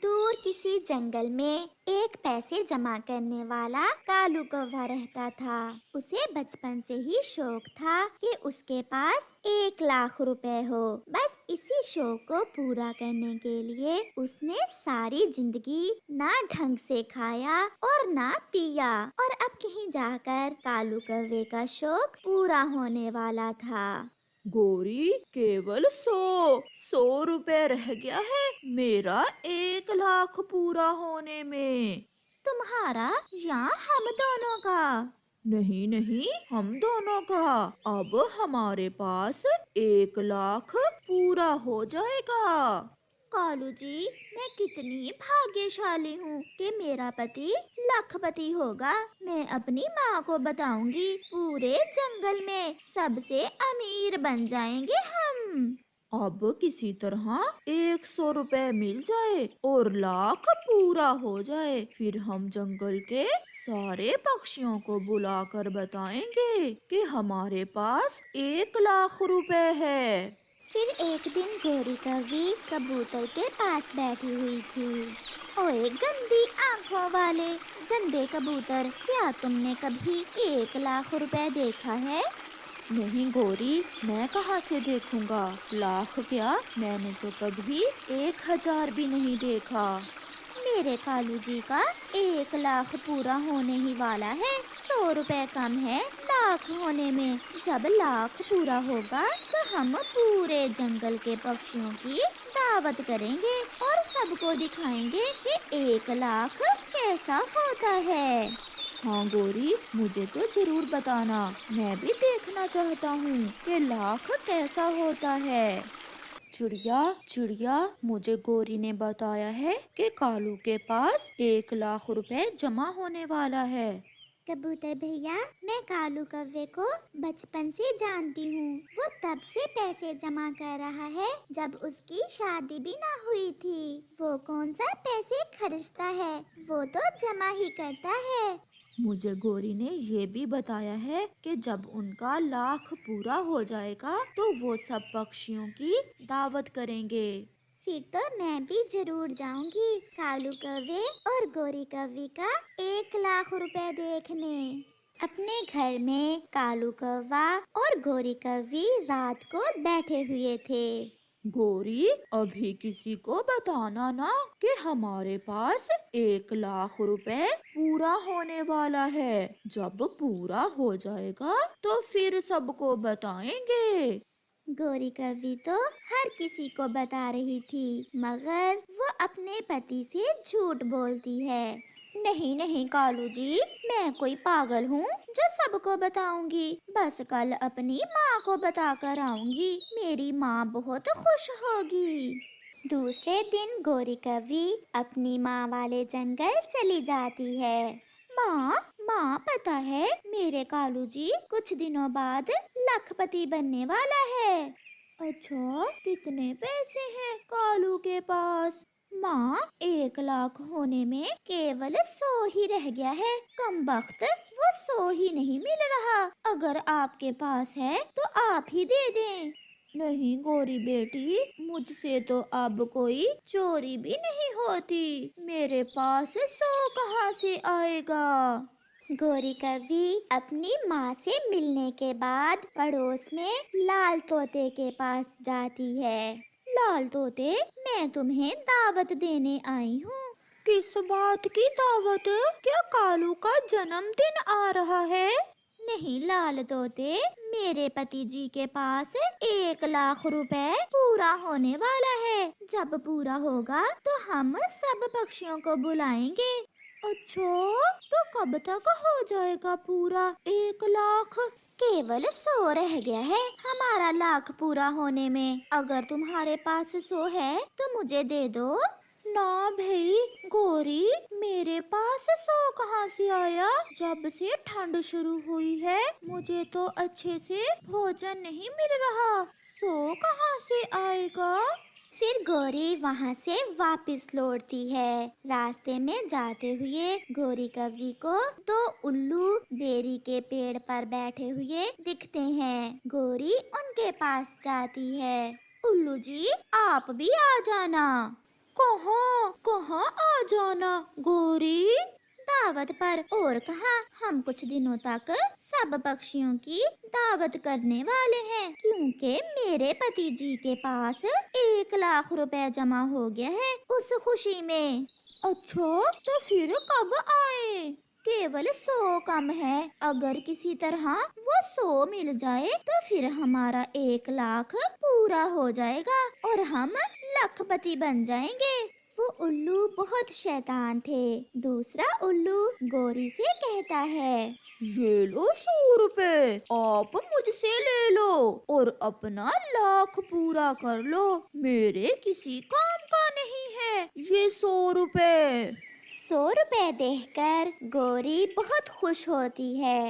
دور کسی جنگل میں ایک پیسے جمع کرنے والا کالو کوا رہتا تھا۔ اسے بچپن سے ہی شوق تھا کہ اس کے پاس 1,00,000 روپے ہو۔ بس اسی شوق کو پورا کرنے کے لیے اس نے ساری زندگی نہ ڈھنگ سے کھایا اور نہ پیا، اور اب کہیں جا کر کالو کوے کا شوق پورا ہونے والا تھا۔ گوری، کیول 100 روپے رہ گیا ہے میرا 1,00,000 پورا ہونے میں۔ تمہارا یا ہم دونوں کا؟ نہیں نہیں، ہم دونوں کا۔ اب ہمارے پاس 1,00,000 پورا ہو جائے گا۔ کالو جی، میں کتنی بھاگیہ شالی ہوں کہ میرا پتی لاکھ پتی ہوگا۔ میں اپنی ماں کو بتاؤں گی، پورے جنگل میں سب سے امیر بن جائیں گے ہم۔ اب کسی طرح 100 روپے مل جائے اور 1,00,000 پورا ہو جائے، پھر ہم جنگل کے سارے پکشیوں کو بلا کر بتائیں گے کہ ہمارے پاس 1,00,000 روپے ہے۔ پھر ایک دن گوری کوی کبوتر کے پاس بیٹھی ہوئی تھی۔ اوے گندی آنکھوں والے گندے کبوتر، کیا تم نے کبھی 1,00,000 روپے دیکھا ہے؟ نہیں گوری، میں کہاں سے دیکھوں گا 1,00,000 کیا، میں نے تو کبھی 1,000 بھی نہیں دیکھا۔ میرے کالو جی کا 1,00,000 پورا ہونے ہی والا ہے، 100 روپے کم ہے 1,00,000 ہونے میں۔ جب 1,00,000 پورا ہوگا تو ہم پورے جنگل کے پکشیوں کی دعوت کریں گے اور سب کو دکھائیں گے کہ 1,00,000 کیسا ہوتا ہے۔ ہاں گوری، مجھے تو ضرور بتانا، میں بھی دیکھنا چاہتا ہوں کہ 1,00,000 کیسا ہوتا ہے۔ چڑیا چڑیا، مجھے گوری نے بتایا ہے کہ کالو کے پاس 1,00,000 روپے جمع ہونے والا ہے۔ کبوتر بھیا، میں کالو کوے کو بچپن سے جانتی ہوں۔ وہ تب سے پیسے جمع کر رہا ہے جب اس کی شادی بھی نہ ہوئی تھی۔ وہ کون سا پیسے خرچتا ہے، وہ تو جمع ہی کرتا ہے۔ مجھے گوری نے یہ بھی بتایا ہے کہ جب ان کا 1,00,000 پورا ہو جائے گا تو وہ سب پکشیوں کی دعوت کریں گے۔ پھر تو میں بھی ضرور جاؤں گی کالو کوے اور گوری کوی کا 1,00,000 روپے دیکھنے۔ اپنے گھر میں کالو کوا اور گوری کوی رات کو بیٹھے ہوئے تھے۔ گوری، ابھی کسی کو بتانا نا کہ ہمارے پاس 1,00,000 روپے پورا ہونے والا ہے۔ جب پورا ہو جائے گا تو پھر سب کو بتائیں گے۔ گوری کوی تو ہر کسی کو بتا رہی تھی، مگر وہ اپنے پتی سے جھوٹ بولتی ہے۔ نہیں نہیں کالو جی، میں کوئی پاگل ہوں جو سب کو بتاؤں گی؟ بس کل اپنی ماں کو بتا کر آؤں گی، میری ماں بہت خوش ہوگی۔ دوسرے دن گوری کوی اپنی ماں والے جنگل چلی جاتی ہے۔ ماں ماں، پتا ہے میرے کالو جی کچھ دنوں بعد 1,00,000 پتی بننے والا ہے۔ اچھا، کتنے پیسے ہیں کالو کے پاس؟ ماں، 1,00,000 ہونے میں کیول 100 ہی رہ گیا ہے، کم بخت وہ 100 ہی نہیں مل رہا۔ اگر آپ کے پاس ہے تو آپ ہی دے دیں۔ نہیں گوری بیٹی، مجھ سے تو اب کوئی چوری بھی نہیں ہوتی، میرے پاس 100 کہاں سے آئے گا؟ گوری کوی اپنی ماں سے ملنے کے بعد پڑوس میں لال طوطے کے پاس جاتی ہے۔ لال طوطے، میں تمہیں دعوت دینے آئی ہوں۔ کس بات کی دعوت؟ کیا کالو کا جنم دن آ رہا ہے؟ نہیں لال طوطے، میرے پتی جی کے پاس 1,00,000 روپے پورا ہونے والا ہے۔ جب پورا ہوگا تو ہم سب پکشیوں کو بلائیں گے۔ اچھا، تو کب تک ہو جائے گا پورا 1,00,000؟ کیول 100 رہ گیا ہے ہمارا 1,00,000 پورا ہونے میں۔ اگر تمہارے پاس 100 ہے تو مجھے دے دو۔ نہ بھئی گوری، میرے پاس 100 کہاں سے آیا؟ جب سے ٹھنڈ شروع ہوئی ہے مجھے تو اچھے سے بھوجن نہیں مل رہا، 100 کہاں سے آئے گا؟ پھر گوری وہاں سے واپس لوٹتی ہے۔ راستے میں جاتے ہوئے گوری کوی کو 2 الو بیری کے پیڑ پر بیٹھے ہوئے دکھتے ہیں۔ گوری ان کے پاس جاتی ہے۔ الو جی، آپ بھی آ جانا۔ कहाँ कहाँ आ जाना गोरी? दावत पर, और कहा, हम कुछ दिनों तक सब पक्षियों की दावत करने वाले हैं, क्योंकि मेरे पति जी के पास 1 लाख रुपए जमा हो गया है उस खुशी में। अच्छा, तो फिर कब आए? केवल 100 कम है, अगर किसी तरह वो 100 मिल जाए तो फिर हमारा 1 लाख पूरा हो जाएगा और हम लखपति बन जाएंगे। वो उल्लू बहुत शैतान थे। दूसरा उल्लू गोरी से कहता है, ये लो 100 रुपए, आप मुझसे ले लो और अपना लाख पूरा कर लो। मेरे किसी काम का नहीं है ये 100 रुपए। 100 रुपए देखकर गोरी बहुत खुश होती है।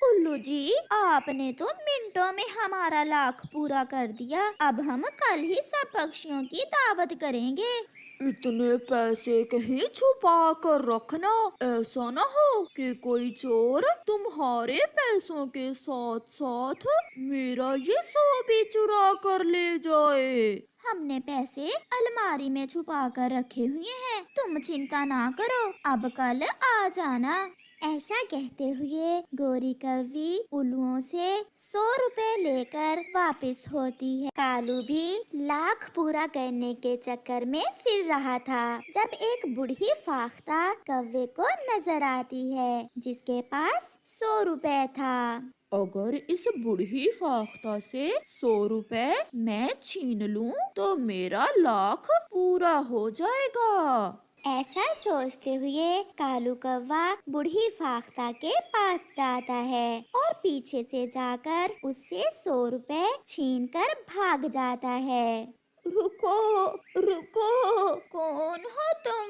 उल्लू जी, आपने तो मिनटों में हमारा लाख पूरा कर दिया, अब हम कल ही सब पक्षियों की दावत करेंगे। इतने पैसे कहीं छुपा कर रखना, ऐसा ना हो कि कोई चोर तुम्हारे पैसों के साथ साथ मेरा ये 100 भी चुरा कर ले जाए। हमने पैसे अलमारी में छुपा कर रखे हुए हैं, तुम चिंता ना करो, अब कल आ जाना। ऐसा कहते हुए गोरी कौवी उल्लुओं से 100 रुपए लेकर वापस होती है। कालू भी लाख पूरा करने के चक्कर में फिर रहा था, जब एक बूढ़ी फाख्ता कौवे को नजर आती है, जिसके पास 100 रुपए था। अगर इस बूढ़ी फाख्ता से 100 रुपए मैं छीन लूं तो मेरा लाख पूरा हो जाएगा। ऐसा सोचते हुए कालू कौवा बूढ़ी फाख्ता के पास जाता है और पीछे से जाकर उससे 100 रुपए छीनकर भाग जाता है। रुको रुको, कौन हो तुम?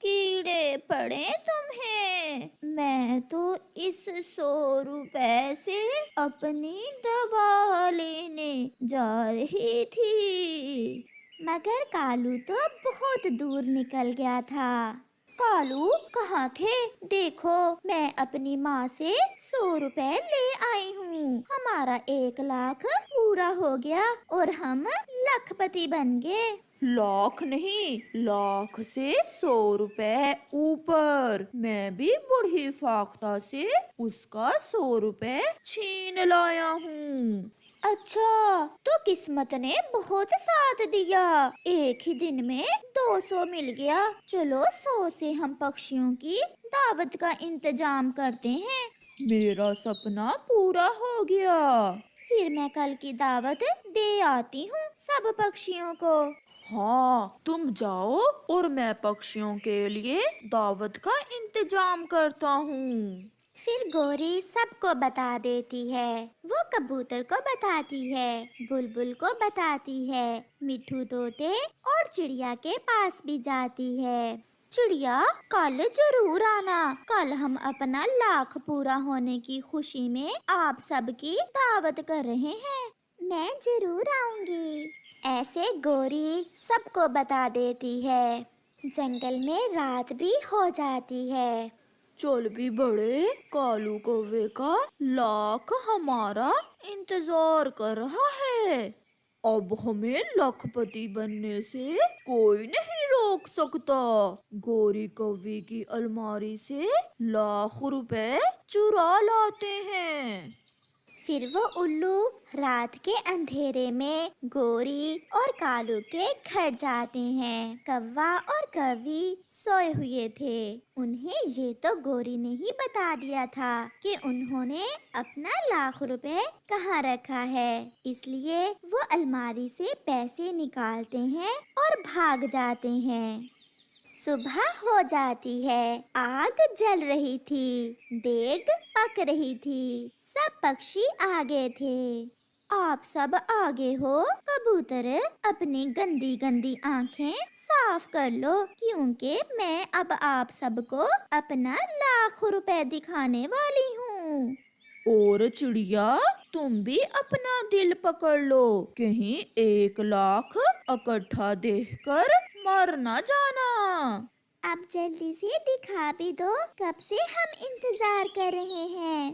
कीड़े पड़े तुम्हें? मैं तो इस 100 रुपए से अपनी दवा लेने जा रही थी। मगर कालू तो बहुत दूर निकल गया था। कालू कहाँ थे? देखो, मैं अपनी माँ से 100 रुपए ले आई हूँ, हमारा 1 लाख पूरा हो गया और हम लखपति बन गए। लाख नहीं, लाख से 100 रुपए ऊपर। मैं भी बूढ़ी फाख्ता से उसका 100 रुपए छीन लाया हूँ। अच्छा, तो किस्मत ने बहुत साथ दिया, एक ही दिन में 200 मिल गया। चलो 100 से हम पक्षियों की दावत का इंतजाम करते हैं। मेरा सपना पूरा हो गया। फिर मैं कल की दावत दे आती हूँ सब पक्षियों को। हाँ, तुम जाओ और मैं पक्षियों के लिए दावत का इंतजाम करता हूँ। फिर गोरी सबको बता देती है। वो कबूतर को बताती है, बुलबुल को बताती है, मिट्ठू तोते और चिड़िया के पास भी जाती है। चिड़िया, कल जरूर आना, कल हम अपना लाख पूरा होने की खुशी में आप सबकी दावत कर रहे हैं। मैं जरूर आऊंगी। ऐसे गोरी सबको बता देती है। जंगल में रात भी हो जाती है। चल भी बड़े, कालू कौवे का लाख हमारा इंतजार कर रहा है। अब हमें लखपति बनने से कोई नहीं रोक सकता। गोरी कौवे की अलमारी से लाख रुपए चुरा लाते हैं। फिर वो उल्लू रात के अंधेरे में गोरी और कालू के घर जाते हैं। कौवा और कौवी सोए हुए थे। उन्हें ये तो गोरी ने ही बता दिया था कि उन्होंने अपना लाख रुपए कहाँ रखा है, इसलिए वो अलमारी से पैसे निकालते हैं और भाग जाते हैं। सुबह हो जाती है, आग जल रही थी, देग पक रही थी, सब पक्षी आगे थे। आप सब आगे हो, कबूतर अपनी गंदी गंदी आंखें साफ कर लो, क्योंकि मैं अब आप सबको अपना लाख रुपए दिखाने वाली हूँ। और चिड़िया, तुम भी अपना दिल पकड़ लो, कहीं 1 लाख इकट्ठा देखकर मर ना जाना। अब जल्दी से दिखा भी दो, कब से हम इंतजार कर रहे हैं।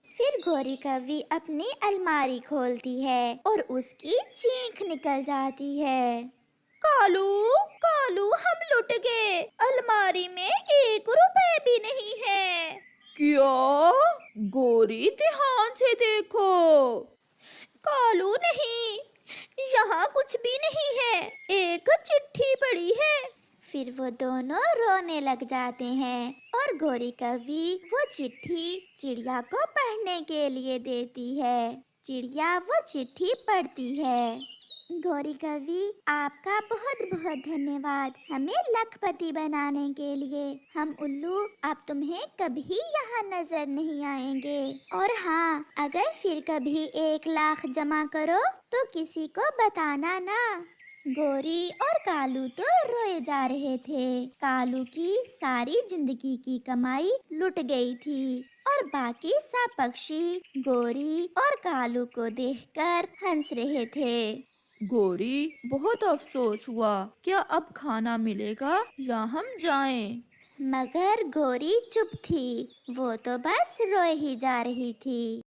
फिर गोरी कौवी अपनी अलमारी खोलती है और उसकी चीख निकल जाती है। कालू, कालू, हम अलमारी में 1 रुपए भी नहीं है। क्या? गौरी ध्यान से देखो। कालू नहीं, यहाँ कुछ भी नहीं है, एक चिट्ठी पड़ी है। फिर वो दोनों रोने लग जाते हैं और गौरी कवि वो चिट्ठी चिड़िया को पढ़ने के लिए देती है। चिड़िया वो चिट्ठी पढ़ती है। गौरी कवि, आपका बहुत बहुत धन्यवाद हमें लखपति बनाने के लिए। हम उल्लू अब तुम्हें कभी यहाँ नजर नहीं आएंगे। और हाँ, अगर फिर कभी 1 लाख जमा करो तो किसी को बताना ना। गौरी और कालू तो रोए जा रहे थे। कालू की सारी जिंदगी की कमाई लुट गई थी और बाकी सब पक्षी गौरी और कालू को देखकर हंस रहे थे। गौरी, बहुत अफसोस हुआ। क्या अब खाना मिलेगा या हम जाएं? मगर गौरी चुप थी, वो तो बस रोए ही जा रही थी।